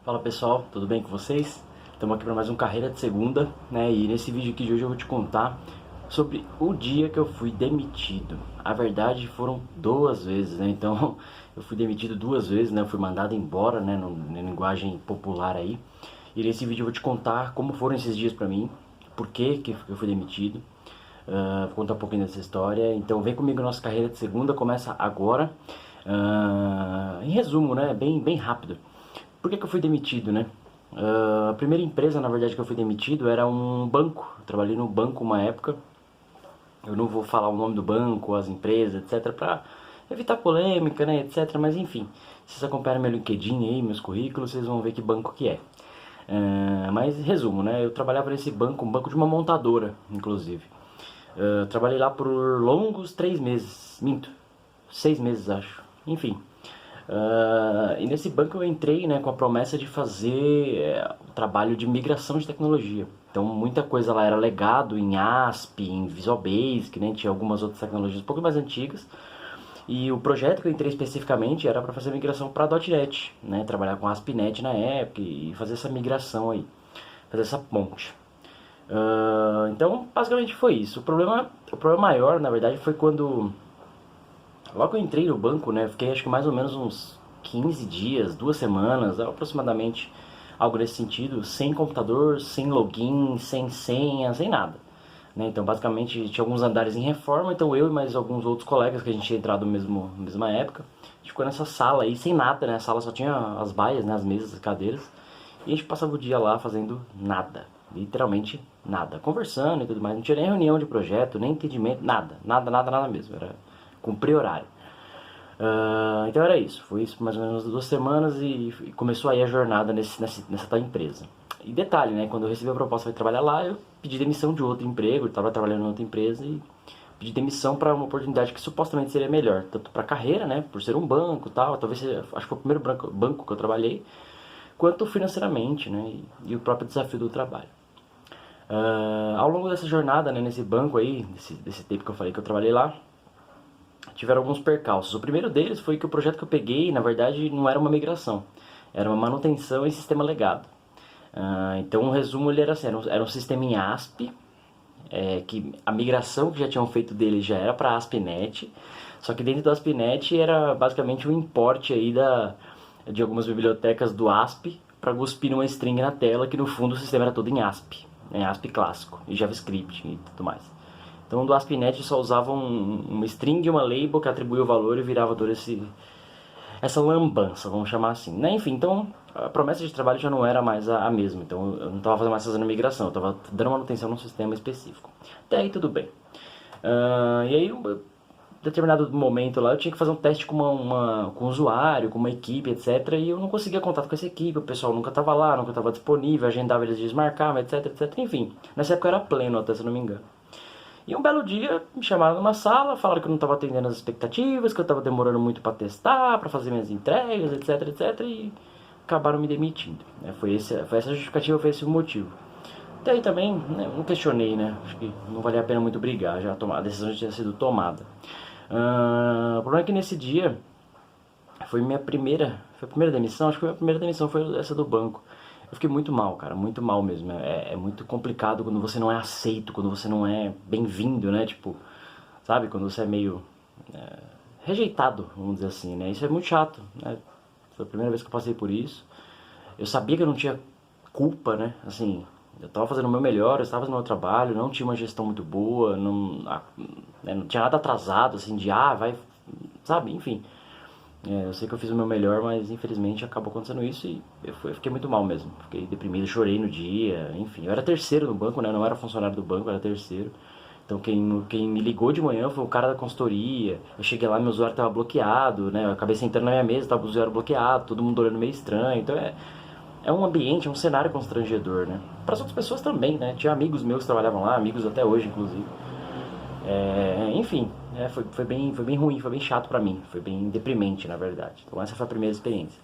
Fala pessoal, tudo bem com vocês? Estamos aqui para mais um Carreira de Segunda, né? E nesse vídeo aqui de hoje eu vou te contar sobre o dia que eu fui demitido. A verdade foram duas vezes, né? Então eu fui demitido duas vezes, né? Eu fui mandado embora, né? Na linguagem popular aí. E nesse vídeo eu vou te contar como foram esses dias para mim, por que eu fui demitido. Vou contar um pouquinho dessa história. Então vem comigo, nossa Carreira de Segunda começa agora. Em resumo, né? Bem rápido. Por que eu fui demitido, né? A primeira empresa, na verdade, que eu fui demitido era um banco. Eu trabalhei no banco uma época. Eu não vou falar o nome do banco, as empresas, etc, para evitar polêmica, né, etc. Mas enfim, se vocês acompanharem meu LinkedIn aí, meus currículos, vocês vão ver que banco que é. Mas resumo, né? Eu trabalhava nesse banco, um banco de uma montadora, inclusive. Trabalhei lá por longos 3 meses, minto, 6 meses acho. Enfim. E nesse banco eu entrei, né, com a promessa de fazer o trabalho de migração de tecnologia. Então muita coisa lá era legado em ASP, em Visual Basic, né, tinha algumas outras tecnologias um pouco mais antigas. E o projeto que eu entrei especificamente era para fazer migração para .NET, né, trabalhar com ASP.NET na época e fazer essa migração aí, fazer essa ponte. Então basicamente foi isso. O problema maior, na verdade, foi quando logo que eu entrei no banco, né, fiquei acho que mais ou menos uns 15 dias, 2 semanas, aproximadamente, algo nesse sentido, sem computador, sem login, sem senha, sem nada. Né? Então, basicamente, tinha alguns andares em reforma, então eu e mais alguns outros colegas que a gente tinha entrado na mesma época, a gente ficou nessa sala aí sem nada, né? A sala só tinha as baias, né, as mesas, as cadeiras, e a gente passava o dia lá fazendo nada, literalmente nada, conversando e tudo mais, não tinha nem reunião de projeto, nem entendimento, nada mesmo, era cumprir horário. Então era isso, foi isso por mais ou menos 2 semanas e começou aí a jornada nessa tal empresa. E detalhe, né, quando eu recebi a proposta para trabalhar lá, eu pedi demissão de outro emprego, eu estava trabalhando em outra empresa e pedi demissão para uma oportunidade que supostamente seria melhor, tanto para a carreira, né, por ser um banco e tal, talvez seja, acho que foi o primeiro banco que eu trabalhei, quanto financeiramente, né, e o próprio desafio do trabalho. Ao longo dessa jornada, né, nesse banco aí, desse tempo que eu falei que eu trabalhei lá, tiveram alguns percalços. O primeiro deles foi que o projeto que eu peguei, na verdade, não era uma migração, era uma manutenção em sistema legado. Então, o resumo ele era assim, era um sistema em ASP, que a migração que já tinham feito dele já era para ASP.NET, só que dentro do ASP.NET era basicamente um import aí de algumas bibliotecas do ASP para cuspir uma string na tela, que no fundo o sistema era todo em ASP, né, ASP clássico, e JavaScript e tudo mais. Então do ASP.NET só usava uma string e uma label que atribuía o valor e virava toda essa lambança, vamos chamar assim. Né? Enfim, então a promessa de trabalho já não era mais a mesma. Então eu não estava mais fazendo migração, eu estava dando manutenção num sistema específico. Até aí tudo bem. E aí, em determinado momento lá, eu tinha que fazer um teste com um usuário, com uma equipe, etc. E eu não conseguia contato com essa equipe, o pessoal nunca estava lá, nunca estava disponível, agendava, eles desmarcavam, etc. Enfim, nessa época era pleno, até se não me engano. E um belo dia me chamaram numa sala, falaram que eu não estava atendendo as expectativas, que eu estava demorando muito para testar, para fazer minhas entregas, etc. E acabaram me demitindo. Foi essa justificativa, foi esse o motivo. Até aí também, né, não questionei, né? Acho que não valia a pena muito brigar, a decisão já tinha sido tomada. O problema é que nesse dia foi a primeira demissão, acho que foi a primeira demissão, foi essa do banco. Eu fiquei muito mal, cara, muito mal mesmo. É muito complicado quando você não é aceito, quando você não é bem-vindo, né? Tipo, sabe? Quando você é meio rejeitado, vamos dizer assim, né? Isso é muito chato, né? Foi a primeira vez que eu passei por isso. Eu sabia que eu não tinha culpa, né? Assim, eu estava fazendo o meu melhor, eu estava fazendo o meu trabalho, não tinha uma gestão muito boa, não tinha nada atrasado, assim, vai, sabe? Enfim. Eu sei que eu fiz o meu melhor, mas infelizmente acabou acontecendo isso e eu fiquei muito mal mesmo. Fiquei deprimido, chorei no dia, enfim. Eu era terceiro no banco, né? Eu não era funcionário do banco, eu era terceiro. Então quem me ligou de manhã foi o cara da consultoria. Eu cheguei lá, meu usuário estava bloqueado, né? Eu acabei sentando na minha mesa, estava o usuário bloqueado, todo mundo olhando meio estranho. Então é um ambiente, é um cenário constrangedor, né? Para as outras pessoas também, né? Tinha amigos meus que trabalhavam lá, amigos até hoje, inclusive. Enfim, foi bem ruim, foi bem chato pra mim, foi bem deprimente, na verdade. Então essa foi a primeira experiência.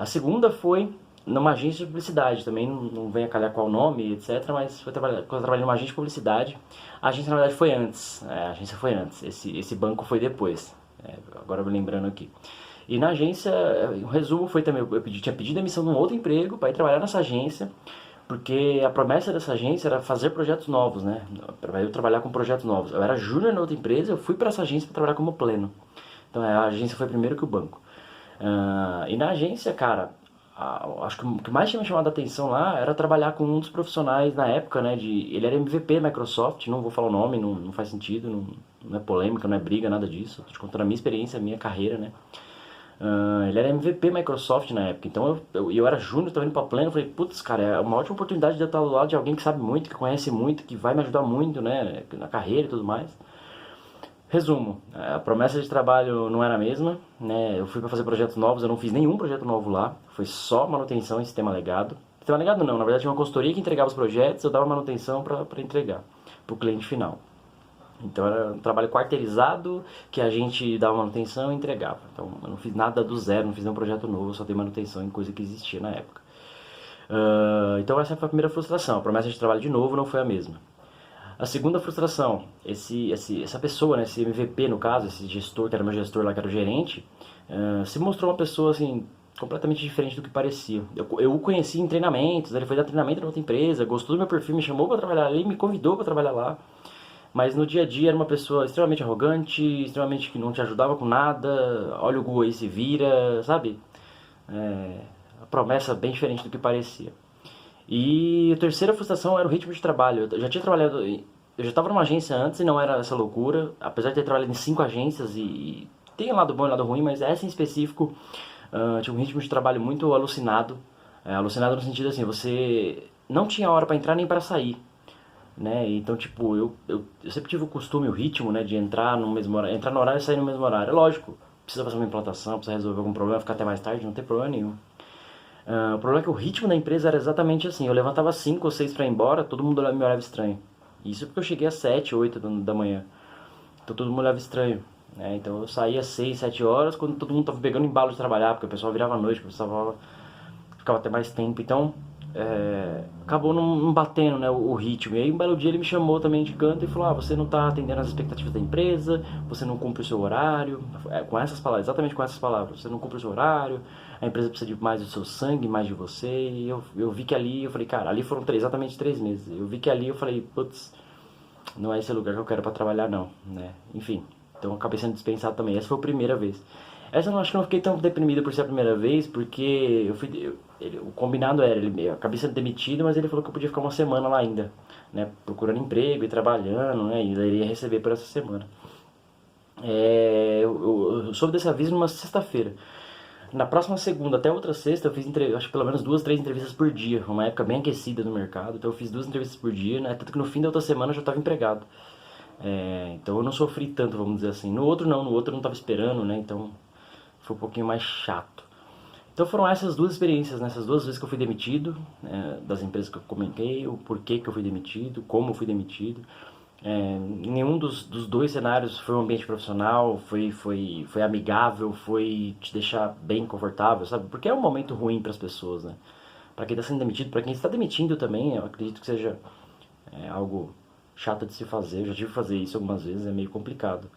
A segunda foi numa agência de publicidade, também não vem a calhar qual nome, etc, mas quando eu trabalhei numa agência de publicidade, a agência na verdade foi antes, esse banco foi depois, agora eu me lembrando aqui. E na agência, o resumo foi também, tinha pedido demissão de um outro emprego para ir trabalhar nessa agência, porque a promessa dessa agência era fazer projetos novos, né? Para eu trabalhar com projetos novos. Eu era júnior na outra empresa, eu fui para essa agência para trabalhar como pleno. Então a agência foi primeiro que o banco. E na agência, cara, acho que o que mais tinha me chamado a atenção lá era trabalhar com um dos profissionais na época, né? Ele era MVP Microsoft, não vou falar o nome, não faz sentido, não é polêmica, não é briga, nada disso. Tô te contando a minha experiência, a minha carreira, né? Ele era MVP Microsoft na época, então eu era júnior, tava indo pra pleno, eu falei, putz, cara, é uma ótima oportunidade de eu estar do lado de alguém que sabe muito, que conhece muito, que vai me ajudar muito, né, na carreira e tudo mais. Resumo, a promessa de trabalho não era a mesma, né, eu fui pra fazer projetos novos, eu não fiz nenhum projeto novo lá, foi só manutenção em sistema legado. Sistema legado não, na verdade tinha uma consultoria que entregava os projetos, eu dava manutenção pra entregar pro cliente final. Então era um trabalho quarteirizado que a gente dava manutenção e entregava. Então eu não fiz nada do zero, não fiz nenhum projeto novo, eu só dei manutenção em coisa que existia na época. Então essa foi a primeira frustração, a promessa de trabalho de novo não foi a mesma. A segunda frustração, essa pessoa, né, esse MVP no caso, esse gestor, que era meu gestor lá, que era o gerente, se mostrou uma pessoa assim, completamente diferente do que parecia. Eu o conheci em treinamentos, ele foi dar treinamento em outra empresa, gostou do meu perfil, me chamou para trabalhar ali, me convidou para trabalhar lá. Mas no dia a dia era uma pessoa extremamente arrogante, extremamente que não te ajudava com nada, olha o Google aí se vira, sabe? A promessa bem diferente do que parecia. E a terceira frustração era o ritmo de trabalho. Eu já tinha trabalhado, eu já estava numa agência antes e não era essa loucura, apesar de ter trabalhado em 5 agências e tem um lado bom e um lado ruim, mas essa em específico tinha um ritmo de trabalho muito alucinado. Alucinado no sentido assim, você não tinha hora para entrar nem para sair. Né? Então, tipo, eu sempre tive o costume, o ritmo, né, de entrar no mesmo horário, entrar no horário e sair no mesmo horário. É lógico, precisa fazer uma implantação, precisa resolver algum problema, ficar até mais tarde, não tem problema nenhum. O problema é que o ritmo da empresa era exatamente assim, eu levantava 5 ou 6 para ir embora, todo mundo me olhava estranho. Isso porque eu cheguei às 7, 8 da manhã. Então todo mundo olhava estranho. Né? Então eu saía às 6, 7 horas, quando todo mundo tava pegando embalo de trabalhar, porque o pessoal virava à noite, o pessoal ficava até mais tempo. Então acabou não batendo, né, o ritmo. E aí um belo dia ele me chamou também de canto e falou: você não está atendendo as expectativas da empresa, você não cumpre o seu horário. Com essas palavras, exatamente com essas palavras: você não cumpre o seu horário, a empresa precisa de mais do seu sangue, mais de você. E eu vi que ali, eu falei, cara, ali foram exatamente 3 meses. Eu vi que ali eu falei, putz, não é esse lugar que eu quero para trabalhar não, né? Enfim, então eu acabei sendo dispensado também. Essa foi a primeira vez. Essa eu acho que não fiquei tão deprimido por ser a primeira vez, porque o combinado era, eu acabei sendo demitido, mas ele falou que eu podia ficar uma semana lá ainda, né, procurando emprego e trabalhando, né, e ele ia receber por essa semana. Eu soube desse aviso numa sexta-feira. Na próxima segunda até outra sexta eu fiz acho que pelo menos 2, 3 entrevistas por dia, uma época bem aquecida no mercado, então eu fiz 2 entrevistas por dia, né, tanto que no fim da outra semana eu já estava empregado. Então eu não sofri tanto, vamos dizer assim. No outro não estava esperando, né, então foi um pouquinho mais chato. Então foram essas 2 experiências, nessas 2 vezes que eu fui demitido, das empresas que eu comentei, o porquê que eu fui demitido, como eu fui demitido. Nenhum dos 2 cenários foi um ambiente profissional, foi amigável, foi te deixar bem confortável, sabe? Porque é um momento ruim para as pessoas, né? Para quem está sendo demitido, para quem está demitindo também, eu acredito que seja algo chato de se fazer. Eu já tive que fazer isso algumas vezes, é meio complicado.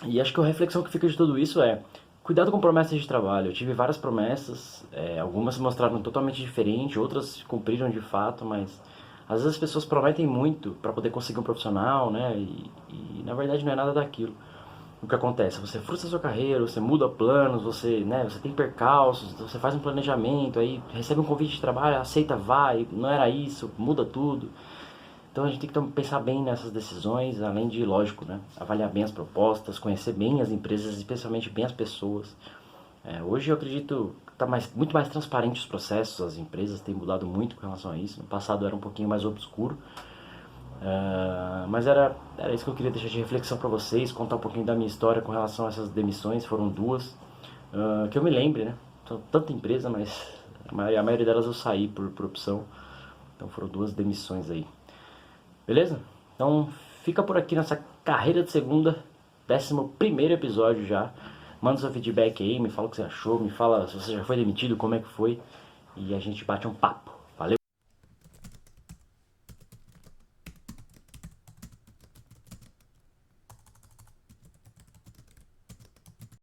E acho que a reflexão que fica de tudo isso é: cuidado com promessas de trabalho. Eu tive várias promessas, algumas se mostraram totalmente diferentes, outras se cumpriram de fato, mas às vezes as pessoas prometem muito para poder conseguir um profissional, né? E na verdade não é nada daquilo. O que acontece? Você frustra a sua carreira, você muda planos, você tem percalços, você faz um planejamento, aí recebe um convite de trabalho, aceita, vai, não era isso, muda tudo. Então a gente tem que pensar bem nessas decisões, além de, lógico, né, avaliar bem as propostas, conhecer bem as empresas, especialmente bem as pessoas. Hoje eu acredito que está muito mais transparente os processos, as empresas têm mudado muito com relação a isso. No passado era um pouquinho mais obscuro, mas era isso que eu queria deixar de reflexão para vocês, contar um pouquinho da minha história com relação a essas demissões. Foram 2, que eu me lembre, né? São tanta empresa, mas a maioria delas eu saí por opção. Então foram 2 demissões aí. Beleza? Então fica por aqui nessa carreira de segunda, 11º episódio já. Manda seu feedback aí, me fala o que você achou, me fala se você já foi demitido, como é que foi, e a gente bate um papo.